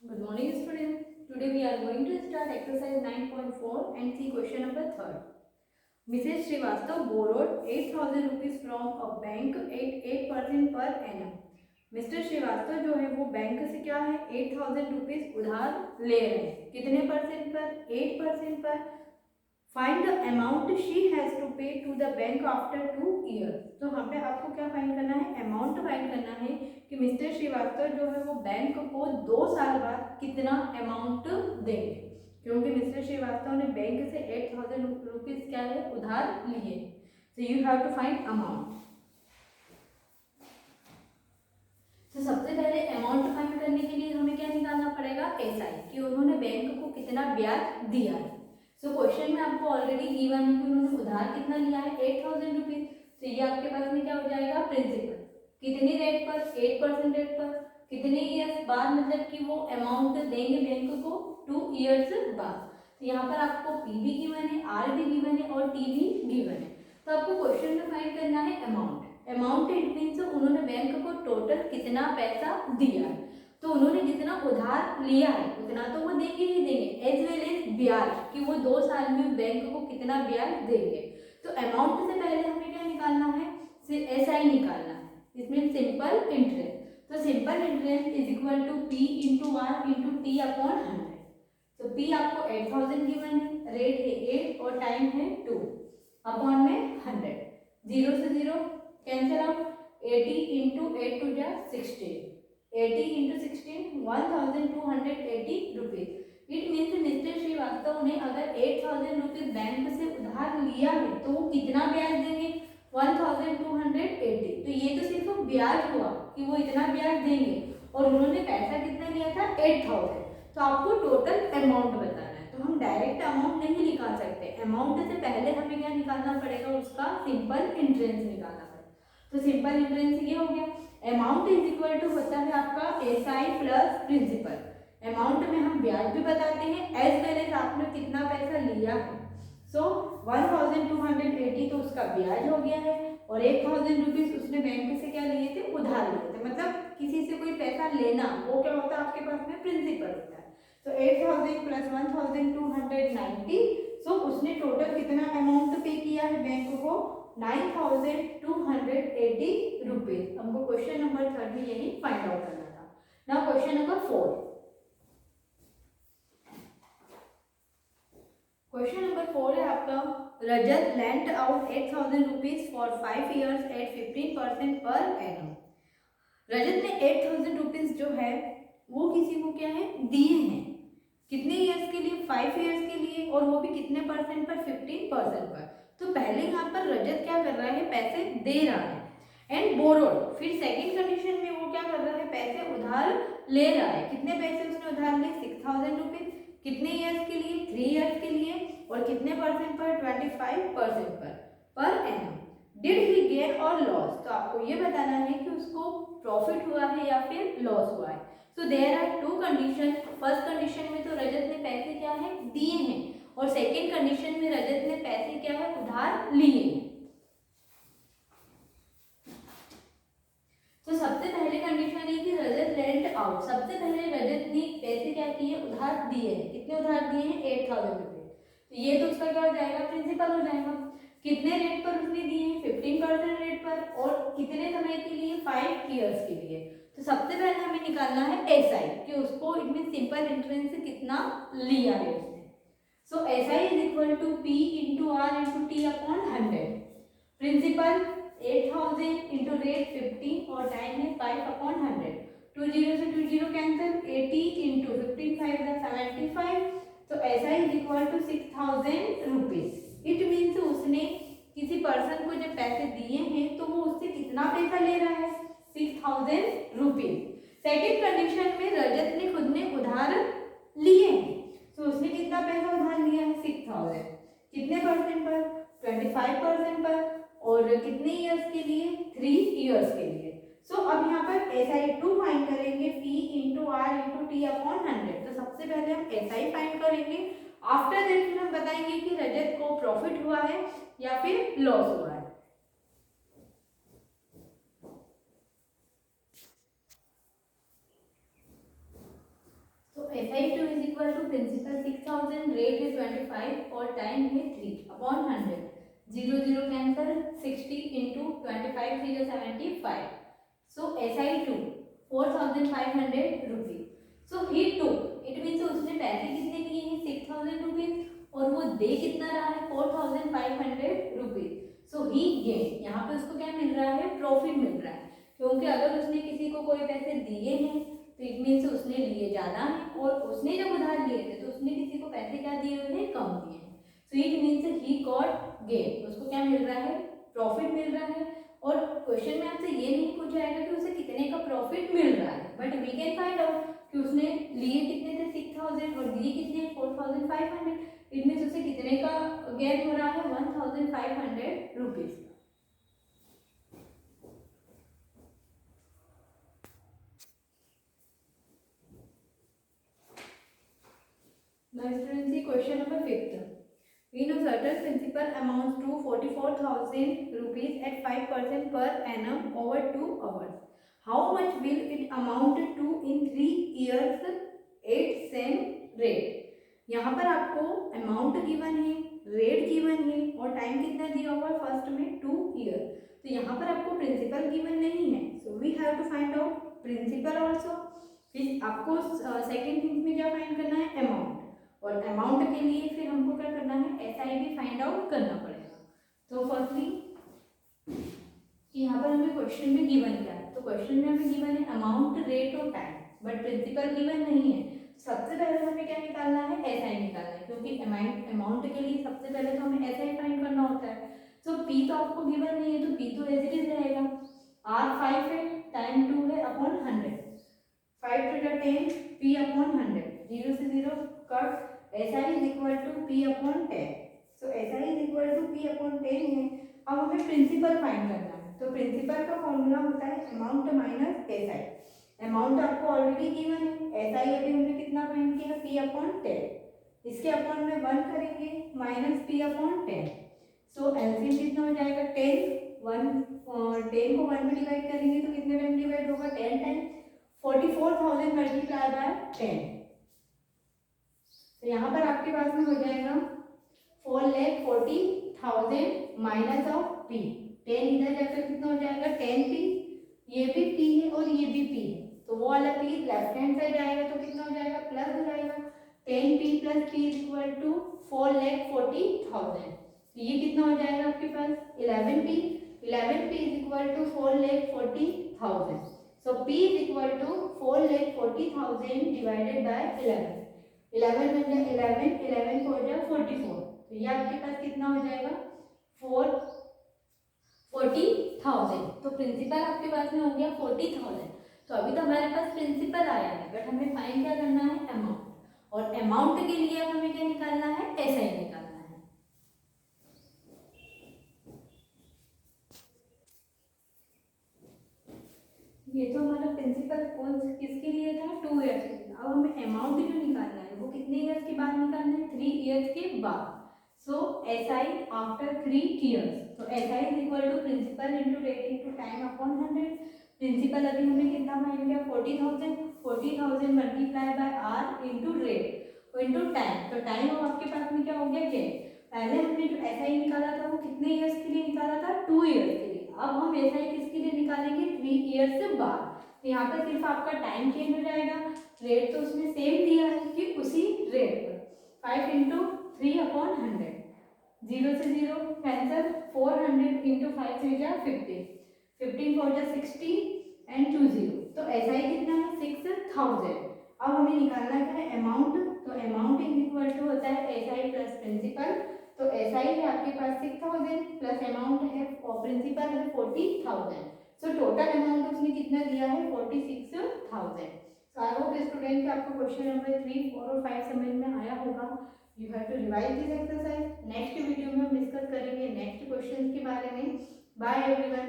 Good morning, students. Today we are going to start exercise 9.4 and see question number 3rd. Mrs. Srivastava borrowed 8,000 rupees from a bank at 8% per annum. Mister Srivastava जो है वो bank से क्या है 8,000 rupees उधार ले रहे हैं. कितने परसेंट पर? 8% पर. Find the amount she has to pay to the bank after 2 years. तो यहाँ पे आपको क्या फाइंड करना है? अमाउंट फाइंड करना है कि मिस्टर श्रीवास्तव जो है वो बैंक को 2 साल बाद कितना अमाउंट देंगे, क्योंकि मिस्टर श्रीवास्तव ने बैंक से 8,000 रुपीज क्या है उधार लिए. So you have to find amount. तो सबसे पहले अमाउंट फाइंड करने के लिए हमें क्या निकालना पड़ेगा? एसआई, कि उन्होंने बैंक को कितना ब्याज दिया है. सो क्वेश्चन में आपको ऑलरेडी गिवन है कि उन्होंने उधार कितना लिया है 8,000 रुपीज. तो ये आपके पास में क्या हो जाएगा? प्रिंसिपल. कितनी रेट पर? 8% रेट पर. कितने ईयर्स बाद, मतलब कि वो अमाउंट देंगे बैंक को 2 years बाद. तो यहाँ पर आपको पी भी गिवन है, आर भी गिवन है और टी भी गिवन है. तो आपको क्वेश्चन में फाइंड करना है अमाउंट. अमाउंट इट मीन्स उन्होंने बैंक को टोटल कितना पैसा दिया है. तो उन्होंने जितना उधार लिया है उतना तो वो देंगे ही देंगे, एज वेल एज ब्याज, कि वो 2 साल में बैंक को कितना ब्याज देंगे. तो अमाउंट से पहले हमें क्या निकालना है? एसआई निकालना है. इसमें सिंपल इंटरेस्ट. तो simple interest is equal to P into R into T upon 100. तो पी आपको 8,000 गिवन है, रेट है 8 और टाइम है 2 अपॉन में 100. 0 से 0 कैंसिल आउट. 80 इंटू 8 टू जा 16. 80 into 16 1280 rupees. It means mister Srivastava ने अगर 8,000 रुपीज बैंक से उधार लिया है तो वो कितना ब्याज देंगे? 1280. तो ये तो सिर्फ ब्याज हुआ कि वो इतना ब्याज देंगे, और उन्होंने पैसा कितना लिया था? 8,000. तो आपको टोटल अमाउंट बताना है. तो हम डायरेक्ट अमाउंट नहीं निकाल सकते. अमाउंट से पहले हमें क्या निकालना पड़ेगा? उसका सिंपल इंटरेस्ट निकालना पड़ेगा. तो सिंपल इंटरेस्ट ये हो गया. अमाउंट इज इक्वल टू होता है आपका एसआई प्लस प्रिंसिपल. अमाउंट में हम ब्याज भी बताते हैं एज वेल एज आपने कितना पैसा लिया है. सो 1280 तो उसका ब्याज हो गया है, और 8,000 रुपीज उसने बैंक से क्या लिए थे? उधार लिए थे. मतलब किसी से कोई पैसा लेना वो क्या होता है आपके पास में? प्रिंसिपल होता है. तो 8,000 प्लस 1290. सो उसने टोटल कितना अमाउंट पे किया है बैंक को? 9,280 रुपीज. हमको क्वेश्चन नंबर 3 में यही फाइंड आउट करना था. Now question number 4. Question number 4 है आपका. Rajat lent out 8,000 rupees for 5 years at 15% per annum. रजत ने 8,000 रुपीज जो है वो किसी को क्या है दिए हैं. कितने ईयर्स के लिए? 5 years के लिए, और वो भी कितने परसेंट पर? 15% पर. तो पहले यहाँ पर रजत क्या कर रहा है? पैसे दे रहा है. एंड बोरोड, फिर सेकंड कंडीशन में वो क्या कर रहा है? पैसे उधार ले रहा है. कितने पैसे उसने उधार लिए? 6,000 रुपीज. कितने ईयर्स के लिए? 3 years के लिए. और कितने परसेंट पर? 25% per annum. Did he gain और लॉस? तो आपको ये बताना है कि उसको प्रॉफिट हुआ है या फिर लॉस हुआ है. So there are 2 condition. First condition में तो रजत ने पैसे क्या है दिए हैं, और सेकंड कंडीशन में रजत ने पैसे क्या है उधार लिए हैं. तो सबसे पहले कंडीशन है कि रजत लेंट आउट. सबसे पहले रजत ने पैसे क्या किए? उधार दिए हैं. कितने उधार दिए हैं? 8,000 रुपए. तो ये तो उसका क्या हो जाएगा? प्रिंसिपल हो जाएगा. कितने रेट पर उसने दिए हैं? 15% रेट पर. और कितने समय के लिए? 5 years के लिए. तो सबसे पहले हमें निकालना है एसआई, कि उसको इनमें सिंपल इंटरेस्ट से कितना लिया है उसने. So SI is equal to P into R into T upon 100. Principal 8,000 into rate 15 और टाइम है 5 अपॉन 100. 2 0 से 2 0 कैंसिल. 80 इंटू 15 5 75. तो SI is equal to 6,000 rupees. It means उसने किसी पर्सन को जब पैसे दिए हैं तो वो उससे कितना पैसा ले रहा है? 6,000 रुपीज. सेकेंड कंडीशन में रजत ने खुद ने उधार लिए हैं. तो उसने कितना पैसा उधार लिया है? 6,000. कितने परसेंट पर? 25% पर. और कितने ईयर्स के लिए? 3 years के लिए. सो अब यहाँ पर SI2 फाइंड करेंगे. P into R into T upon 100. तो सबसे पहले हम SI फाइंड करेंगे. आफ्टर दैट फिर हम बताएंगे कि रजत को प्रॉफिट हुआ है या फिर लॉस हुआ है. इक्वल टू प्रिंसिपल 6000, रेट है 25 और टाइम है 3/100। 0 0 cancel, 60 into 25 3 75। So SI2 4500 rupees. So he took, it means उसने पैसे कितने दिए हैं 6000 रुपीज और वो दे कितना रहा है 4500 रुपीज। सो ही गेन, यहाँ पे उसको क्या मिल रहा है, प्रॉफिट मिल रहा है, क्योंकि अगर उसने किसी को कोई पैसे दिए हैं तो इट मीन्स उसने लिए ज़्यादा हैं और उसने जब उधार लिए थे तो उसने किसी को पैसे क्या दिए हुए हैं, कम दिए हैं। So it means he got gain, उसको क्या मिल रहा है, प्रॉफिट मिल रहा है। और क्वेश्चन में आपसे ये नहीं पूछा जाएगा कि उसे कितने का प्रॉफिट मिल रहा है, but we can find out कि उसने लिए कितने थे 6000 और दिए कितने 4500। इट मीन्स उसे कितने का गेन हो रहा है 1500 rupees. Now students, see question number 5th. We know certain principal amounts to 44,000 rupees at 5% per annum over 2 hours. How much will it amount to in 3 years at same rate? यहाँ पर आपको amount given है, rate given है और time कितना दिया हुआ है फर्स्ट में 2 ईयर। तो यहाँ पर आपको प्रिंसिपल गिवन नहीं है, so we have to find out principal also. फिर आपको सेकेंड थिंग में क्या फाइंड करना है, अमाउंट, और अमाउंट के लिए फिर हमको क्या करना है, SI भी फाइंड आउट करना पड़ेगा। तो फर्स्टली यहाँ पर हमें क्वेश्चन में गिवन क्या है, तो क्वेश्चन में हमें गिवन है अमाउंट, रेट और टाइम, बट प्रिंसिपल गिवन नहीं है। सबसे पहले हमें क्या निकालना है, SI निकालना है, क्योंकि अमाउंट के लिए सबसे पहले तो हमें SI फाइंड करना होता है। तो P तो आपको गिवन नहीं है, तो P तो एज इट इज रहेगा। R 5 है, टाइम 2 है upon 100, 5 to the 10 P upon 100, 0 से 0 cut, SI is equal to P upon 10। सो SI is equal to P upon 10 है। अब हमें प्रिंसिपल फाइंड करना है, तो प्रिंसिपल का फॉर्मूला होता है अमाउंट माइनस SI। अमाउंट आपको ऑलरेडी गिवन है, SI अभी हमने कितना फाइंड किया, P अपॉन 10, इसके अपॉन में 1 करेंगे माइनस P अपॉन 10। सो एलसीएम कितना हो जाएगा 10, 10 को 1 में डिवाइड करेंगे तो कितने टाइम डिवाइड होगा, 10 टाइम, 44,000 मल्टीप्लाई बाय 10। तो यहाँ पर आपके पास में हो जाएगा 4,40,000 माइनस ऑफ P। 10 इधर जाकर कितना हो जाएगा 10P, ये भी P है और ये भी P है, तो वो वाला P लेफ्ट हैंड साइड आएगा तो कितना हो जाएगा, प्लस हो जाएगा। 10P plus P is equal to 4,40,000। तो ये कितना हो जाएगा आपके पास 11P। 11P is equal to 4,40,000। So P is equal to 4,40,000 divided by 11। 11 में 11 को हो जाएगा 44, तो ये आपके पास कितना हो जाएगा 40,000। तो प्रिंसिपल आपके पास में हो गया 40,000। तो अभी तो हमारे पास प्रिंसिपल आया है, बट हमें फाइंड क्या करना है, अमाउंट, और अमाउंट के लिए अब हमें क्या निकालना है, SI निकालना है। ये तो हमारा प्रिंसिपल कौन किसके लिए था, 2 ईयर्स के लिए। अब हमें अमाउंट जो निकालना है वो कितने ईयर्स के बाद निकालना है, 3 ईयर्स के बाद। सो SI आफ्टर 3 ईयर्स, तो SI is equal to principal into rate into time upon 100। Principal अभी हमने कितना फाइंड किया 40,000, 40,000 multiply by R into rate into time. तो टाइम अब आपके पास में क्या हो गया, क्या, पहले हमने जो SI निकाला था वो कितने ईयर्स के लिए निकाला था, 2 ईयर्स के लिए। अब हम SI किसके लिए निकालेंगे, 3 ईयर्स से बाद। तो यहाँ पर सिर्फ आपका टाइम चेंज हो जाएगा, रेट तो उसने सेम दिया है कि उसी रेट पर 5 इंटू 3 अपॉन 100, 0 से 0 कैंसल, 400 इंटू 5 से जा 50, 15 4 जा 60 एंड 2 0। तो SI कितना है 6,000। अब हमें निकालना क्या है, अमाउंट। तो अमाउंट इज इक्वल टू होता है SI प्लस प्रिंसिपल। तो SI है आपके पास 6,000 प्लस अमाउंट है और प्रिंसिपल है 40,000। सो टोटल अमाउंट उसने कितना दिया है 46,000। सो आई होप स्टूडेंट कि आपको क्वेश्चन नंबर 3, 4 और 5 समझ में आया होगा। You have to revise this exercise. Next video में हम डिस्कस करेंगे नेक्स्ट क्वेश्चन के बारे में। Bye everyone.